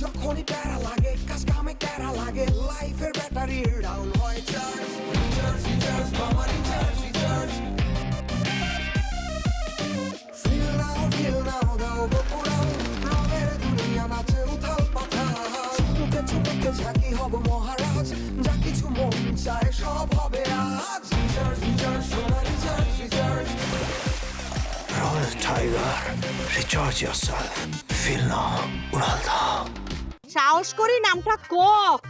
যখনই প্যারা লাগে কাজ কামে প্যারা লাগে লাইফের ব্যাটারি ডাউন হয় চার্জ রিচার্জ রিচার্জ মামা রিচার্জ রিচার্জ ফিল নাও দাও বকুড়াও রঙের দুনিয়া নাচে উথাল পাথাল চুমুকে চুমুকে ঝাঁকি হব মহারাজ যা কিছু মন চায় সব হবে আজ রিচার্জ রিচার্জ সোনা recharge recharge Royal Tiger, recharge yourself. Feel now, উড়াল দাও। সাহস করি নামটা ক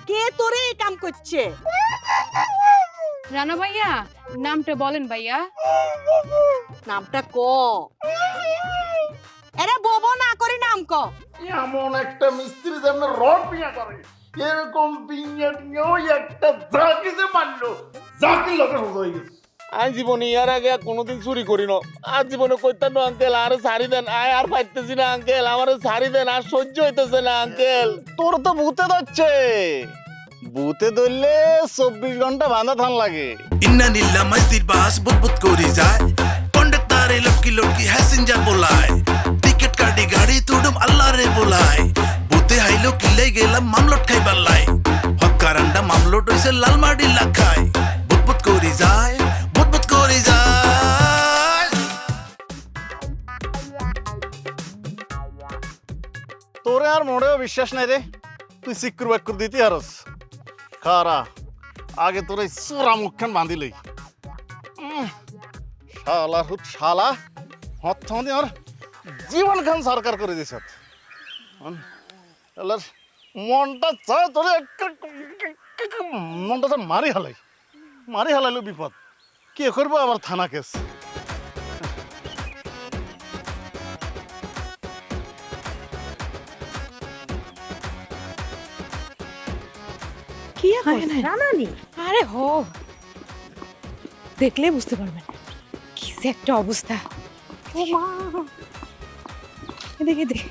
কে তোরে এই কাম করছে? রানা ভাইয়া নামটা বলেন ভাইয়া। নামটা ক। এরে ববো না করি নাম ক। এমন একটা মিস্ত্রি যেন রড পিয়া করে এরকম পিঞ্জা নিয়েও একটা জাকিতে মারলো জাকি লোকে সোজা হয়ে গেছে। আজ জীবনে ইয়ার আগে কোনোদিন চুরি করি না। আজ জীবনে কইতাম না আঙ্কেল আর সারি দেন আয় আর পাইতেছি না আঙ্কেল আমার সারি দেন আর সহ্য হইতেছে না আঙ্কেল। তোর তো ভূতে ধরছে, ভূতে ধরলে 24 ঘন্টা বাঁধা থান লাগে। ইন্না নীলা মসজিদ বাস বুতবুত করি যায় কন্ডাক্টারে লটকি লটকি হ্যাসেঞ্জার বলায় টিকেট কাটি গাড়ি তুডুম আল্লাহ রে বলায় ভূতে হাইলো কিলাই গেলাম মামলট খাইবার লাই হকারান্ডা মামলট হইছে লালমাটি লাখায় বুতবুত করি যায় বুতবুত করি যায়। তোরে আর মোড়েও বিশ্বাস নাই রে, তুই সিক্কুর বাক্কুর দিতে হারস। খারা আগে তোর এই চোরা মুখখান বাঁধিলই শালা হুত শালা হত্যাদি আর জীবন খান সরকার করে দিছ। মনটা চায় তোরে মনটা তো মারি হালাইলো বিপদ। কে করবো আবার থানা কেস। কি রানানি? আরে হো দেখলে বুঝতে পারবেন কি যে একটা অবস্থা। ও মা এদিকে এদিকে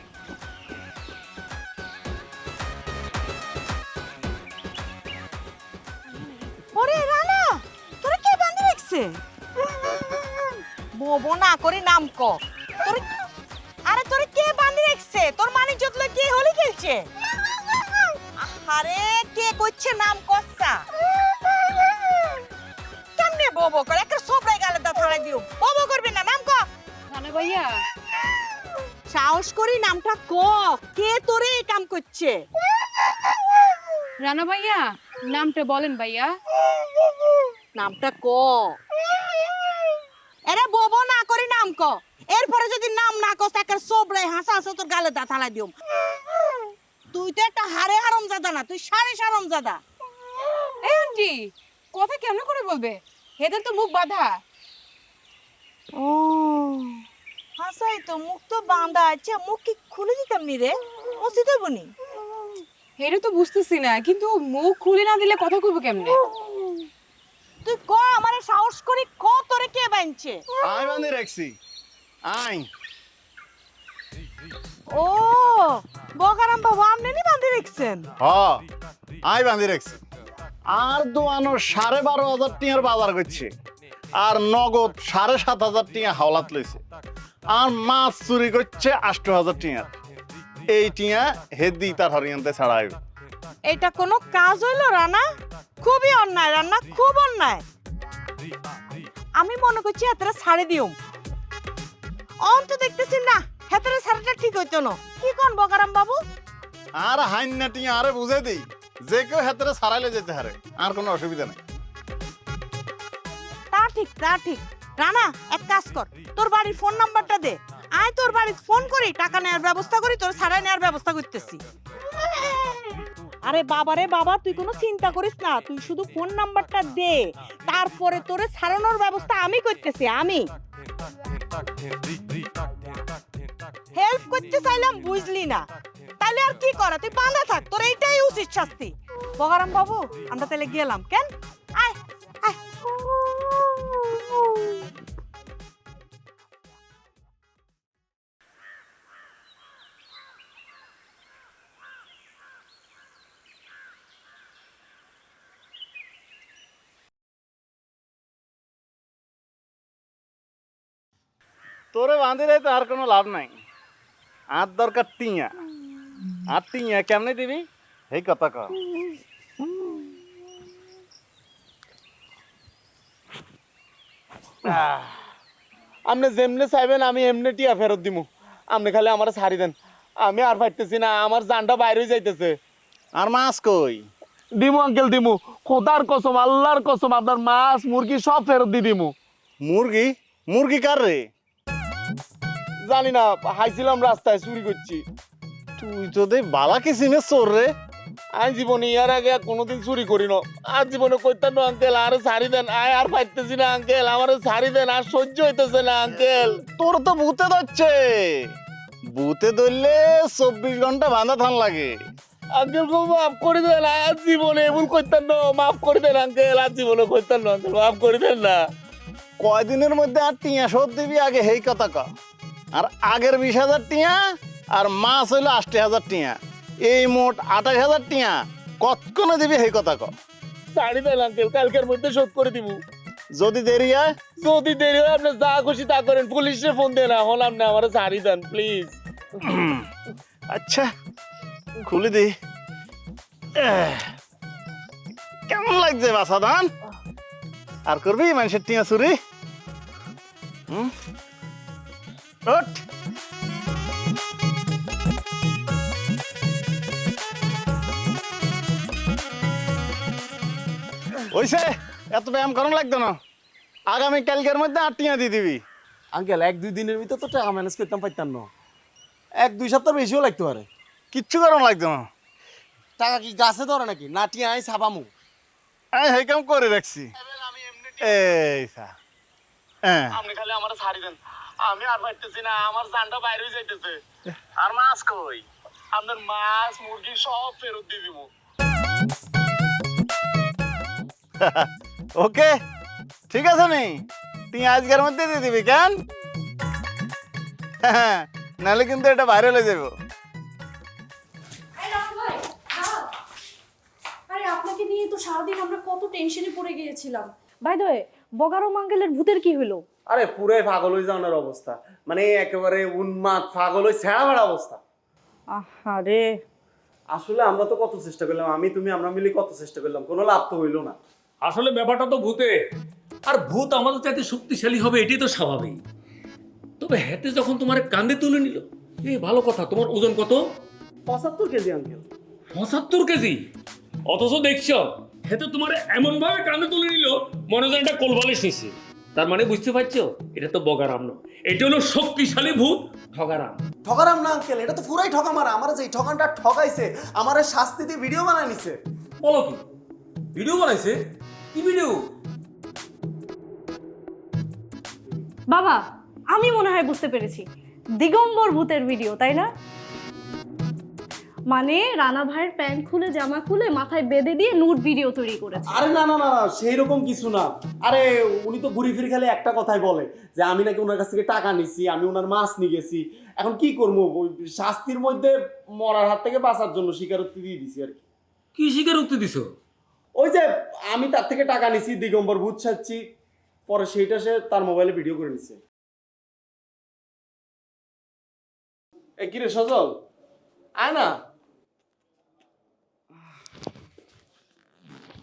ওরে রানা তোরে কে বাঁধি রাখছে? ববো না করি নাম ক। তোরে আরে তোরে কে বাঁধি রাখছে? তোর মানিক যতলে কে হলি খেলছে? আরে কে কইছে নাম কচ্ছা? কেমনে ববো করে একটা সোপড়াই গালে দা থাড়াই দিও। ববো করবি না নাম ক। রানা ভাইয়া সাহস করি নামটা ক কে তোরে এই কাম করছে? রানা ভাইয়া নামটা বলেন ভাইয়া। নামটা ক। এরে ববো না করি নাম ক। এরপরে যদি নাম না কস একটা সোবড়াই হাসা হাসা তোর গালে দা থাড়াই দিও। তুই তো একটা হারে হারামজাদা না, তুই সাড়ে হারামজাদা। এই আন্টি কথা কেমন করে বলবে, এদের তো মুখ বাঁধা। ও হাসাই তো মুখ তো বাঁধা আছে, মুখ কি খুলে দিতাম নি রে? ও সিধে বনি এটা তো বুঝতেছি না, কিন্তু মুখ খুলে না দিলে কথা কইব কেমনে? তুই ক আমারে সাহস করি ক তোরে কে বানছে? আই বাঁধি রাখছি আই। ও বকারাম বাবু আপনি নি বাঁধি রাখছেন? আই বাঁধি রাখছি। আর দোয়ানো 12,500 টিয়ার বাজার করছে আর নগদ 7,500 টিয়া হাওলাত লইছে আর মাছ চুরি করছে 8,000 টিয়ার। এই টিয়া হেদি তার হরিয়ানতে ছাড়াইব। এটা কোনো কাজ হইলো রানা? খুবই অন্যায় রান্না, খুব অন্যায়। আমি মনে করছি হাতেরা ছাড়ে দিও। অন্ত দেখতেছি না হাতেরা ছাড়াটা ঠিক হইতো না। কি কোন বকারাম বাবু? আর হাইন্না টিয়া আরে বুঝে দেই যে কেউ হাতেরা ছাড়াইলে যেতে হারে, আর কোনো অসুবিধা নাই। তা ঠিক তা ঠিক। রানা এক কাজ কর, তোর বাড়ির ফোন নাম্বারটা দে, আয় তোর বাড়ি ফোন করি টাকা নেওয়ার ব্যবস্থা করি, তোর ছাড়াই নেওয়ার ব্যবস্থা করতেছি। আরে বাবা রে বাবা তুই কোনো চিন্তা করিস না, তুই শুধু ফোন নাম্বারটা দে, তারপরে তোরে ছাড়ানোর ব্যবস্থা আমি করতেছি। আমি হেল্প করতে চাইলাম বুঝলি না, তাহলে আর কি করা? তুই বাঁধা থাক, তোর এইটাই উচিত শাস্তি। বগারাম বাবু আমরা তাহলে গেলাম কেন? আয় আয়। তোরে বাঁধি রাইতে আর কোনো লাভ নাই, আর দরকার টিয়া। আর টিয়া কেমনে দিবি এই কথা কর। আপনি যেমনে চাইবেন আমি এমনি টিয়া ফেরত দিমু। আপনি খালি আমার ছাড়ি দেন, আমি আর পারতেছি না, আমার জানটা বাইরে যাইতেছে। আর মাছ কই? দিমু আঙ্কেল দিমু, খোদার কসম আল্লাহর কসম আপনার মাছ মুরগি সব ফেরত দিয়ে দিমু। মুরগি? মুরগি কার রে? জানি না, হাইছিলাম রাস্তায় চুরি করছি। তুই তো দে বালা কিসিমে চোর রে। আমি জীবনে ইয়ার আগে আর কোনোদিন চুরি করি না। আর জীবনে কইতাম না আঙ্কেল, আর ছাড়ি দেন, আর পাইতেছি না আঙ্কেল, আমার ছাড়ি দেন, আর সহ্য হইতেছে না আঙ্কেল। তোর তো ভূতে ধরছে। ভূতে ধরলে 24 ঘন্টা বাঁধা থান লাগে। আঙ্কেল গো মাফ করে দেন, আর জীবনে এমন কইতাম না, মাফ করে দেন আঙ্কেল, আর জীবনে কইতাম না আঙ্কেল, মাফ করে দেন না। কয়দিনের মধ্যে আর টিয়া শোধ দিবি আগে হেই কথা ক। আর আগের 20,000 টিয়া আর মাছ হইলো 80,000 টিয়া, এই মোট 28,000 টিয়া কতক্ষণে দিবি হেই কথা ক। ছাড়ি দেন আঙ্কেল, কালকের মধ্যে শোধ করে দিব। যদি দেরি হয়? যদি দেরি হয় আপনি যা খুশি তা করেন, পুলিশে ফোন দেন, এখন আপনি আমার ছাড়ি দেন প্লিজ। আচ্ছা খুলে দি। কেমন লাগছে বাসা ধান? আর করবি মানুষের টিয়া চুরি? ওঠ। ওইসে এত ব্যায়াম করানো লাগতো না, আগামী কালকের মধ্যে 8 টিয়া দিয়ে দিবি। আঙ্কেল 1-2 দিনের ভিতর তো টাকা ম্যানেজ করতাম পারতাম না, 1-2 সপ্তাহ বেশিও লাগতে পারে। কিচ্ছু করানো লাগতো না। টাকা কি গাছে ধরে নাকি, নাটি আই ছাপামু? আমি সেই কাম করে রাখছি। এই সা আপনি খালি আমার ছাড়ি দেন, আমি আর পারতেছি না, আমার জানটা বাইরে যাইতেছে। আর মাছ কই? আপনার মাছ মুরগি সব ফেরত দিয়ে দিব। ওকে ঠিক আছে নি, তুই আজকের মধ্যে দিয়ে দিবি কেন? নাহলে কিন্তু এটা ভাইরাল হয়ে যাবো। আরে আপনাকে নিয়ে তো সারাদিন আমরা কত টেনশনে পড়ে গিয়েছিলাম। বাই দ্য ওয়ে, বগারো মাঙ্গেলের ভূতের কি হলো? আরে পুরাই পাগল হয়ে যাওয়ার অবস্থা, মানে একেবারে উন্মাদ পাগল হয়ে ছেঁড়া বেড়া অবস্থা। আরে আসলে আমরা তো কত চেষ্টা করলাম, আমি তুমি আমরা মিলে কত চেষ্টা করলাম, কোনো লাভ তো হইলো না। আসলে ব্যাপারটা তো ভূতে, আর ভূত আমাদের চাইতে শক্তিশালী হবে এটাই তো স্বাভাবিক। তবে হেতে যখন তোমার কান্দে তুলে নিল, ভালো কথা। তোমার ওজন কত? 75 কেজি আঙ্কেল। 75 কেজি? অথচ দেখছো হেতে তোমার এমন ভাবে কান্দে তুলে নিল মনে হয় এটা কোলবালিশ নিছে। তার মানে বুঝতে পারছো এটা তো বগারাম না, এটা হলো শক্তিশালী ভূত ঠগারাম। ঠকারাম না আঙ্কেল, এটা তো পুরাই ঠকা মারা। আমার যে ঠকানটা ঠকাইছে, আমারে শাস্তি দিয়ে ভিডিও বানায় নিছে। বলো কি ভিডিও বানাইছে? কি ভিডিও? বাবা, আমি মনে হয় বুঝতে পেরেছি, দিগম্বর ভূতের ভিডিও, তাই না? মানে রানা ভাইয়ের প্যান্ট খুলে জামা খুলে মাথায় বেঁধে দিয়ে নুড ভিডিও তৈরি করেছে। আরে না না না, সেই রকম কিছু না। আরে উনি তো ঘুরি ফিরে খালি একটা কথাই বলে যে আমি নাকি ওনার কাছ থেকে টাকা নিছি, আমি ওনার মাছ নিয়ে গেছি। এখন কি করবো, শাস্তির মধ্যে মরার হাত থেকে বাঁচার জন্য স্বীকারোক্তি দিয়ে দিছি আর কি। কি স্বীকারোক্তি দিছো? ওই যে আমি তার থেকে টাকা নিছি, দিগম্বর ভূত ছাড়ছি, পরে সেইটা সে তার মোবাইলে ভিডিও করে নিছে। এ কি রে সজল, আয় না।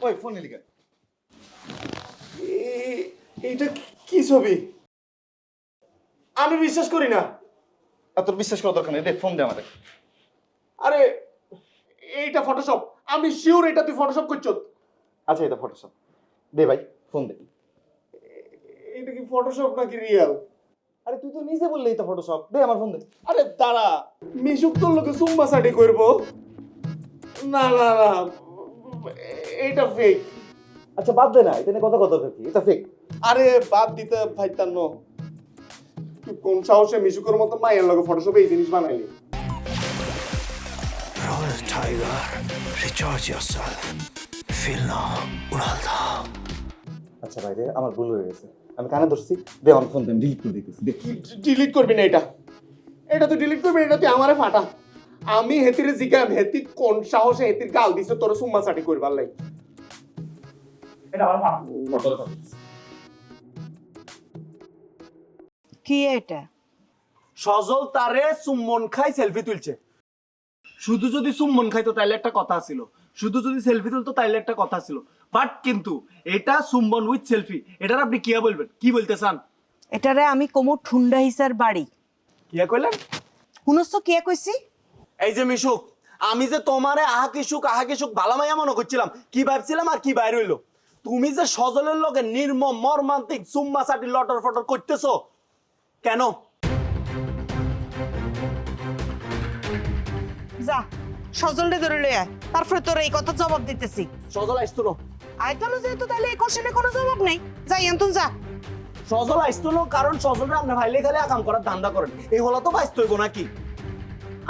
ওই ফোন লিখে এইটা কি ছবি? আমি বিশ্বাস করি না। এত বিশ্বাস করা দরকার নেই, দে ফোন দে আমাদের। আরে এইটা ফটোশপ, আমি শিওর এটা তুই ফটোশপ করছ। আচ্ছা এটা ফটোশপ, দে ভাই ফোন দে। এটা কি ফটোশপ নাকি রিয়েল? আরে তুই তো নিজে বললি এটা ফটোশপ, দে আমার ফোন দে। আরে দাঁড়া, মিশুক তোর লোকে সুম্মা সাডি করব। না না না, এটা ফেক। আচ্ছা বাদ দে না, এটা নিয়ে কথা কি, এটা ফেক। আরে বাদ দিতে ভাইতাম না, তুই কোন সাহসে মিশুকের মতো মায়ের লগে ফটোশপে এই জিনিস বানাইলি? Royal Tiger, recharge yourself. Feel now, উড়াল দাও। আচ্ছা ভাই রে, আমার ভুল হয়ে গেছে, আমি কানে ধরছি, দে আমার ফোন দে, ডিলিট করে দিতেছি। দে। ডিলিট করবি না, এটা তুই ডিলিট করবি না, এটা তুই আমারে ফাটা। আমি হেতিরে জিগাম, হেতি কোন সাহসে হেতির গাল দিছে তোর সুম্মা সাডি করবার লাই। এটা আমার ফাটা। কি এটা? সজল তারে চুম্বন খাই সেলফি তুলছে। শুধু যদি চুম্বন খাইতো তাইলে একটা কথা ছিল, শুধু যদি সেলফি তুলতো তাইলে একটা কথা ছিল, বাট কিন্তু এটা চুম্বন উইথ সেলফি, এটার আপনি কি বলবেন, কি বলতে চান? এটারে আমি কোমর ঠুন্ডা হিসার বাড়ি। কি কইলেন? শুনছ কি কইছি? এই যে মিশুক, আমি যে তোমারে আহা কি সুখ ভালো মাইয়া মনে করছিলাম, কি ভাবছিলাম আর কি বাইর হইলো। তুমি যে সজলের লগে নির্মম মর্মান্তিক চুম্মা চাটি লটর ফটর করতেছো কেন? যা সজলরে ধরে লই আয়, তারপরে তোর এই কথা জবাব দিতেছি। সজল আইসতো না, আইতালো যেহেতু তাহলে এই কোশ্চেনে কোনো জবাব নেই। যাই এন্তন যা। সজল আইসতো না, কারণ সজলরে আপনি ভাইলে খালি আকাম করার ধান্দা করেন, এই হলো তো বাইসতে হইব নাকি?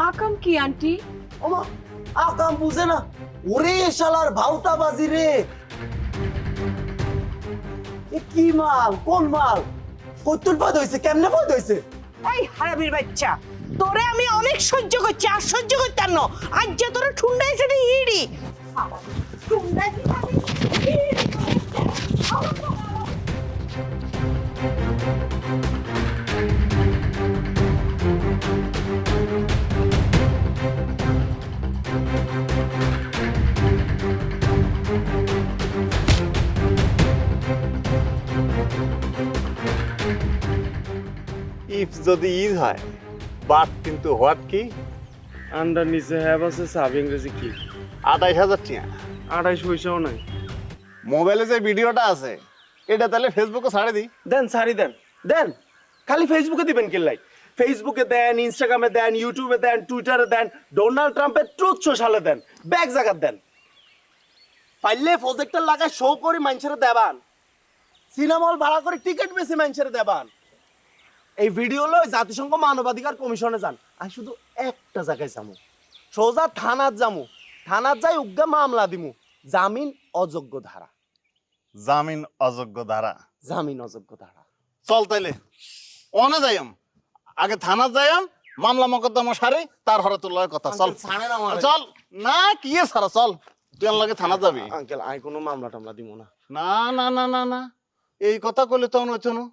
আকাম কি আন্টি? ওমা, আকাম বুঝে না? ওরে শালার ভাউতা বাজি রে, এ কি মাল, কোন মাল, কতুল পদ হইছে, কেমনে পদ হইছে? এই হারামির বাচ্চা, তোরে আমি অনেক সহ্য করছি, আর সহ্য করতাম না। আজ যে তোরে ঠুন্ডাইছে রে হিড়ি। ইফ যদি ঈদ হয়, বাট কিন্তু হোয়াট কি? আন্ডার নিচে হ্যাভ আছে, সাব ইংরেজি কি? 28,000 টাকা। 28 পয়সাও নাই। মোবাইলে যে ভিডিওটা আছে এটা তাহলে ফেসবুকে ছাড়ে দিই। দেন সারি দেন, দেন। খালি ফেসবুকে দিবেন কেলাই? ফেসবুকে দেন, ইনস্টাগ্রামে দেন, ইউটিউবে দেন, টুইটারে দেন, ডোনাল্ড ট্রাম্পের ট্রুথ সোশ্যালে দেন, ব্যাগ জায়গা দেন। পাইলে প্রজেক্টর লাগায় শো করে মানুষের দেবান, সিনেমা হল ভাড়া করে টিকিট বেশি মানুষের দেবান। এই ভিডিও লই জাতিসংঘ মানবাধিকার কমিশনে যান। আমি শুধু একটা জায়গায় যামু, সোজা থানাত যামু, থানাত যাই উগ্গা মামলা দিমু, জামিন অযোগ্য ধারা। জামিন অযোগ্য ধারা? জামিন অযোগ্য ধারা। চল তাইলে অনে যাইম, আগে থানা যাইম, মামলা মকদ্দমা সারি, তার হরে তোর লগে কথা। চল চল না, কি সারা, চল তুই আমার লগে থানা যাবি। আঙ্কেল আই কোনো মামলা টামলা দিব না। না না না না না, এই কথা কইলে তো হইতো না।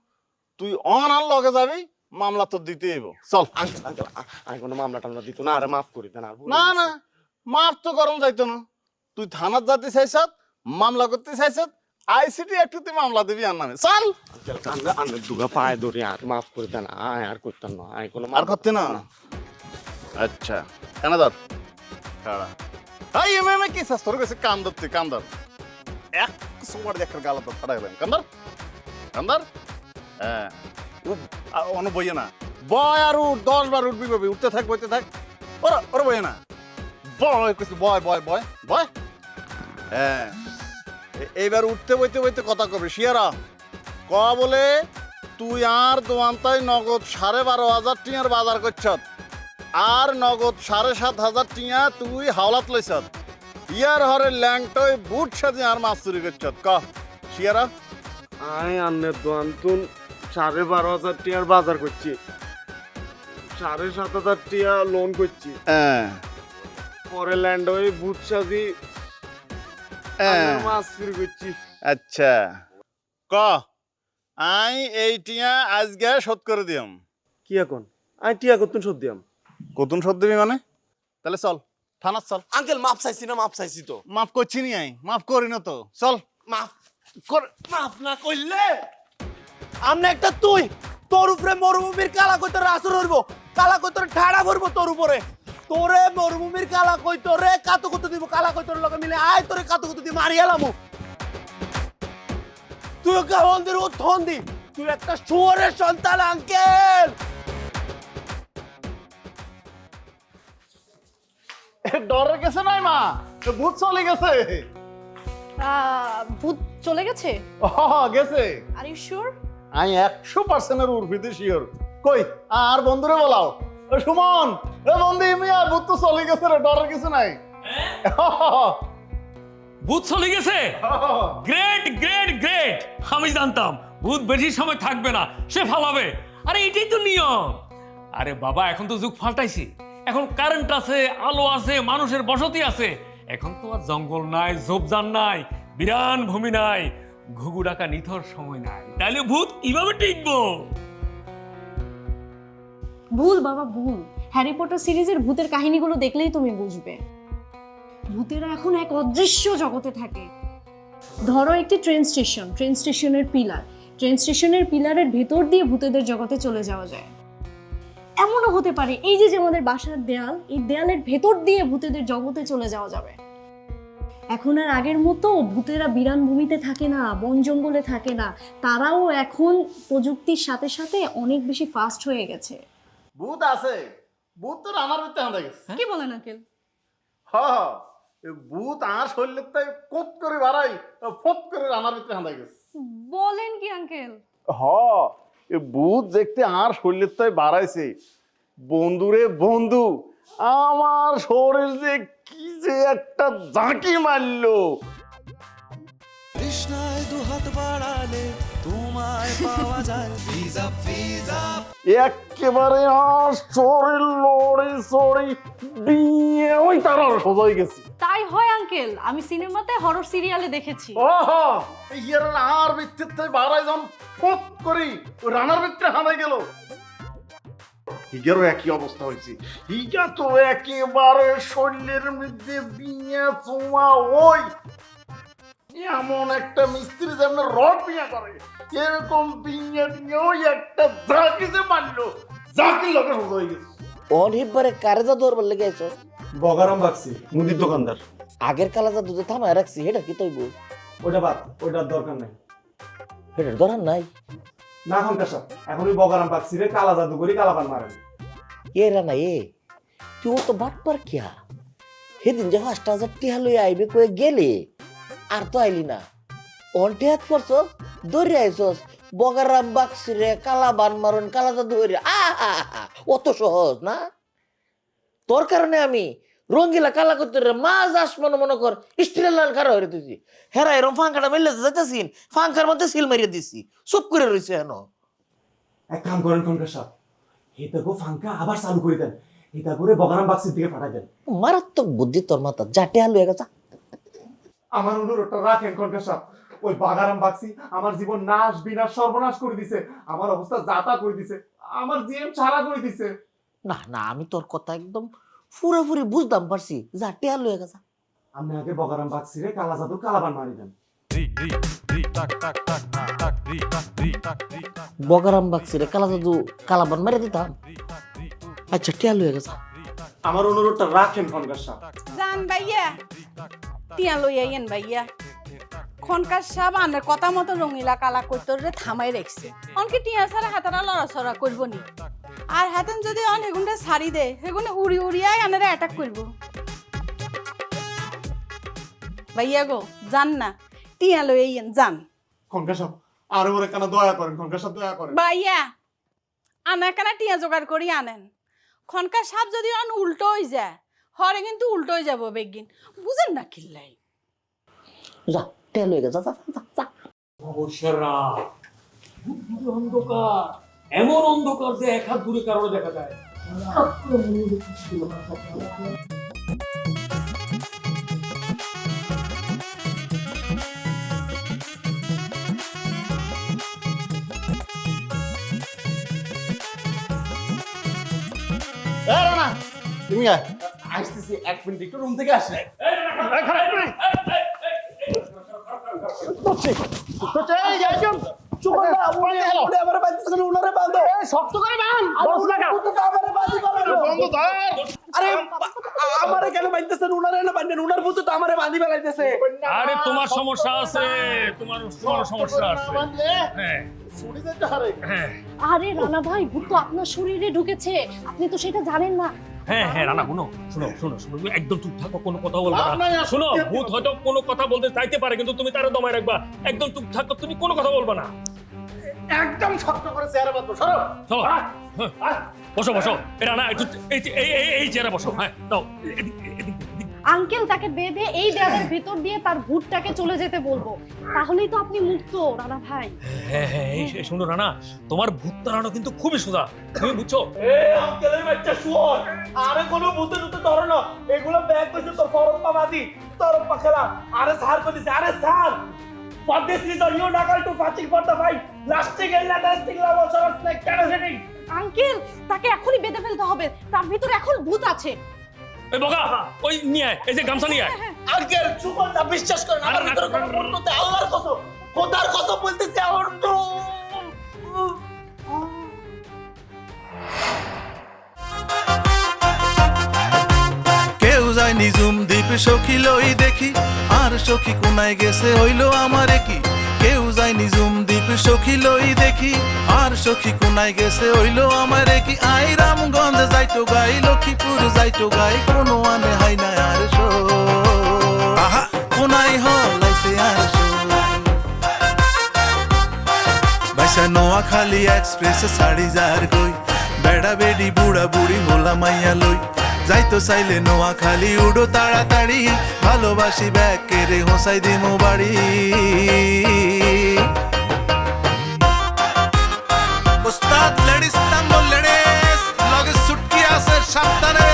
তুই অনার লগে যাবি, মামলা তো দিতে হইব। চল। আঙ্কেল আঙ্কেল আই কোনো মামলা টামলা দিত না, আরে মাফ করে দেন। আর না না, মাফ তো করম যাইতো না। তুই থানাত যেতে চাইছত, মামলা করতে চাইছত, আইসিটি একটুতে মামলা দিবি আর নামে। চল। আঙ্কেল কান্দে আন্নে দুগা পায়ে ধরে আর মাফ করে দেন, আয় আর করতাম না, আই কোনো আর করতে না? আচ্ছা কেন ধর খাড়া, এই এমএমএ কি চাস? তোর কাছে কান ধরতে, কান ধর। এক সময় দেখার গালা তো ফাটা গেলেন। কান ধর, কান ধর। হ্যাঁ অন্য বইয়ে না, বয় আর উঠ, 10 বার উঠবি পাবি, উঠতে থাক, বইতে থাক। ওরা ওরা বইয়ে না, বয় কিছু, বয় বয় বয় বয়। হ্যাঁ এইবার উঠতে বইতে বইতে কথা কবি, শিয়ারা ক বলে তুই আর দোয়ান্তায় নগদ 12,500 টিয়ার বাজার করছত, আর নগদ 7,500 টিয়া তুই হাওলাত লইছত। ইয়ার হরে ল্যাংটয় বুট সাজে আর মাছ চুরি করছত। ক শিয়ারা? আই আন্নের দোয়ান্তুন 12,500 টিয়ার বাজার করছি, 7,500 টিয়া লোন করছি, পরে ল্যান্ড হয়ে বুট সাজি মাছ চুরি করছি। আচ্ছা ক আই এই টিয়া আজকে শোধ করে দিয়াম। কি এখন আই টিয়া কতুন শোধ দিয়াম? কতুন শোধ দিবি মানে? তাহলে চল থানা চল। আঙ্কেল মাপ চাইছি না, মাপ চাইছি তো। মাফ করছি নি, আই মাফ করি না তো। চল মাফ কর, মাফ না করলে আমনে একটা তুই তোর উপরে মরুভূমির কালা কইতরে আসর হইব, কালা কইতরে ঠাড়া ভরবো তোর উপরে, তোরে মরুভূমির কালা কইতরে কাতো কত দিব, কালা কইতরে লগে মিলে আয় তোরে কাতো কত দি মারি এলামু। তুই গাওয়ানদের উত্থন দি, তুই একটা শুয়োরের সন্তান আঙ্কেল। ডরে গেছে নাই মা, ভূত চলে গেছে। ভূত চলে গেছে? গেছে। Are you sure? আমি 100% উর্ফিতে শিওর। কই আর বন্ধুরে বলাও, ও সুমন, এ বন্ধু মিয়া ভূত তো চলে গেছে রে, ডরের কিছু নাই। ভূত চলে গেছে? গ্রেট গ্রেট গ্রেট, আমি জানতাম ভূত বেশি সময় থাকবে না, সে ফালাবে। আরে এটাই তো নিয়ম। আরে বাবা এখন তো যুগ পাল্টাইছে, এখন কারেন্ট আছে, আলো আছে, মানুষের বসতি আছে। এখন তো আর জঙ্গল নাই, ঝোপঝাড় নাই, বিরান ভূমি নাই, ঘুঘু ডাকা নিথর সময় নাই। তাইলে ভূত কিভাবে টিকবো? ভুল বাবা ভুল, হ্যারি পটার সিরিজের ভূতের কাহিনীগুলো দেখলেই তুমি বুঝবে। ভূতেরা এখন এক অদৃশ্য জগতে থাকে। ধরো একটি ট্রেন স্টেশনের ট্রেন স্টেশনের পিলারের ভেতর দিয়ে ভূতেদের জগতে চলে যাওয়া যায়। এমনও হতে পারে এই যে আমাদের বাসার দেয়াল, এই দেয়ালের ভেতর দিয়ে ভূতেদের জগতে চলে যাওয়া যাবে। এখন আর আগের মতো ভূতেরা বিরান ভূমিতে থাকে না, বন জঙ্গলে থাকে না, তারাও এখন প্রযুক্তির সাথে সাথে অনেক বেশি ফাস্ট হয়ে গেছে। ভূত আছে, ভূত তো রানার ভিতরে হাঁদা গেছে। কি বলেন আঙ্কেল? হ ভূত আর শরীরের তাই কোপ করে বাড়াই, ফপ করে রানার ভিতরে হাঁদা গেছে। বলেন কি আঙ্কেল? হ ভূত দেখতে আর শরীরের তাই বাড়াইছে। বন্ধুরে বন্ধু, আমার শরীর যে কি যে একটা ঝাঁকি মারলো। কৃষ্ণায় দুহাত বাড়ালে তোমায় পাওয়া যায় ভিজা ভিজা একেবারে আর শরীর লড়ে চড়ে দিয়ে ওই তার সোজাই গেছি। তাই হয় আঙ্কেল, আমি সিনেমাতে হরর সিরিয়ালে দেখেছি। ওহ ইয়ার আর ভিত্তির থেকে বাড়াই যখন ফপ করি রানার ভিতরে হানাই গেল। হিগারও একই অবস্থা হয়েছে। হিগা তো একেবারে শরীরের মধ্যে বিয়া চোমা ওই এমন একটা মিস্ত্রি যেন রড বিয়া করে এরকম বিয়া দিয়েও একটা জাকিতে মারলো, জাকির লোকে সোজা হয়ে গেছে। অনেকবারে কারেজা দৌড়বার লেগে আইছো। বগারাম বাগছি, মুদির দোকানদার। আগের কালাজা দুধে থামায় রাখছি, এটা কি তৈব? ওইটা বাদ, ওইটার দরকার নাই। এটার দরকার নাই। না এখন কাশা, এখন ওই বগারাম বাগছি রে কালা জাদু করি কালাপান মারেন। এ রানা এ, তুই তো বাটপার কিয়া? সেদিন যে 5,000 টিহা লইয়া আইবে কয়ে গেলে আর তো আইলি না। অন্টে হাত পড়ছস, দৌড়ে আইছস বগারাম বাগছি রে কালাবান মারন কালা জাদু করি। অত সহজ না? তোর কারণে আমি রঙ্গিলা কালা করতে রে মাছ আসমান মনে কর স্টিলের লাল খারা হয়ে তুই। হেরা এরম ফাঙ্কাটা মেলে যাইতেছিন, ফাঙ্কার মধ্যে সিল মারিয়ে দিছি, চুপ করে রয়েছে হেন। এক কাম করেন খনকার সাহেব, এটা গো ফাঙ্কা আবার চালু করে দেন, এটা করে বগারাম বাক্সির দিকে পাঠাই দেন। মারাত্মক বুদ্ধি তোর মাথা, জাটে আলু গেছা। আমার অনুরোধটা রাখেন খনকার সাহেব। ওই বাগারাম বাক্সি আমার জীবন নাশ বিনাশ সর্বনাশ করে দিছে, আমার অবস্থা যাতা করে দিছে, আমার জিএম ছাড়া করে দিছে। না না, আমি তোর কথা একদম পুরোপুরি বুঝতাম পারছি, জাটে আলু গেছা। আপনি আগে বগারাম বাক্সি রে কালা জাদু কালাবান মারি দেন। বগারাম বাক্সিরে কালা জাদু কালাবান মেরে দিতাম। আচ্ছা টিয়া লুয়ে গেছে। আমার অনুরোধটা রাখেন খনকার সাহেব। জান ভাইয়া টিয়া লই আইয়েন ভাইয়া। খনকার সাহেব আনের কথা মতো রঙিলা কালা করতে রে থামাই রাখছে। অনকে টিয়া ছাড়া হাতারা লড়াছড়া করবো নি। আর হাতেন যদি অন হেগুনটা ছাড়ি দে, হেগুনে উড়ি উড়িয়াই আনারে অ্যাটাক করবো। ভাইয়া গো জান না, টিয়া লই আইয়েন জান। খনকার সাহেব আর ওরে কেন দয়া করেন, খনকার সাহেব দয়া করেন। ভাইয়া আনা কেন টিয়া জোগাড় করি আনেন। খনকার সাপ যদি অন উল্টো হয়ে যায়, হরে কিন্তু উল্টো হয়ে যাবো বেগিন, বুঝেন না কিল্লাই। যা টিয়া লুয়ে গেছে, যা যা যা। অবশ্যরা অন্ধকার, এমন অন্ধকার যে এক হাত দূরে কারণে দেখা যায়। তুমি আয়। আসতেছি, 1 মিনিট একটু রুম থেকে আসে। শক্ত করে বান, বস লাগা। আরে আমারে কেন বাইতেছেন? উনারে না বান্ধেন, উনার ভূত তো আমারে বাঁধি ফেলাইতেছে। আরে তোমার সমস্যা আছে, তোমার সমস্যা আছে। হ্যাঁ ছুটি যেতে হারে। হ্যাঁ আরে রানা ভাই, ভূত তো আপনার শরীরে ঢুকেছে, আপনি তো সেটা জানেন না। হ্যাঁ হ্যাঁ রানা শুনো শুনো শুনো শুনো, তুমি একদম চুপ থাকো, কোনো কথা বলবা না, না। না, শুনো, সত্যি ভূত হয়তো কোনো কথা বলতে চাইতে পারে, কিন্তু তুমি তারা দমায় রাখবা। একদম চুপ থাকো, তুমি কোনো কথা বলবা না। একদম শক্ত করে চেয়ারে বাঁধবো, সরো। চলো হ্যাঁ, বসো বসো। রানা একটু এই চেয়ারে বসো। হ্যাঁ দাও, আঙ্কেল তাকে বেঁধে এই দেয়ালের ভেতর দিয়ে তার ভূতটাকে চলে যেতে বলবো, তাহলেই তো আপনি মুক্ত রানা ভাই। হ্যাঁ হ্যাঁ এই শুনো রানা, তোমার ভূত তাড়ানো কিন্তু খুবই সোজা, তুমি বুঝছো? আঙ্কেলের বাচ্চা শুয়োর, আরে কোনো ভূতে টুতে ধরো না, এগুলো ব্যাগ কইছে তো ফরপ্পা বাদি, তরপ্পা খেলা। আরে স্যার কইছে, আরে sir for this reason you knuckle to watching for the fight lasting and lasting level of snake capacity uncle তাকে এখনই বেঁধে ফেলতে হবে, তার ভিতরে এখন ভূত আছে। এই বগা ওই নিয়ে আয়, এই যে গামছা নিয়ে আয়। আঙ্কেল চুপ না, বিশ্বাস করেন আমার ভিতরে কোনো ভূত নেই, আল্লাহর কসম, খোদার কসম বলতেছি আমার তো। কেউ যায় নিজুম দ্বীপ সখী লই দেখি আর সখী কোনায় গেছে হইল আমারে কি কেউ যায় নিজুম দ্বীপ সখী লই দেখি আর সখী কোনায় গেছে হইল আমারে কি আই রামগঞ্জ যাইতো গাই লক্ষ্মীপুর যাইতো গাই কোনো আনে হাই না আর শো আহা কোনায় হলাইছে আর শো বাইসা নোয়াখালী এক্সপ্রেস সাড়ি যার গই বেড়া বেডি বুড়া বুড়ি হোলা মাইয়া লই যাইতো চাইলে নোয়াখালী উড়ো তাড়াতাড়ি ভালোবাসি ব্যাগ কেড়ে হোসাই দিমো বাড়ি ওস্তাদ লেডিস তাম্বল লেডিস লগে সুটকি আছে সাবধানে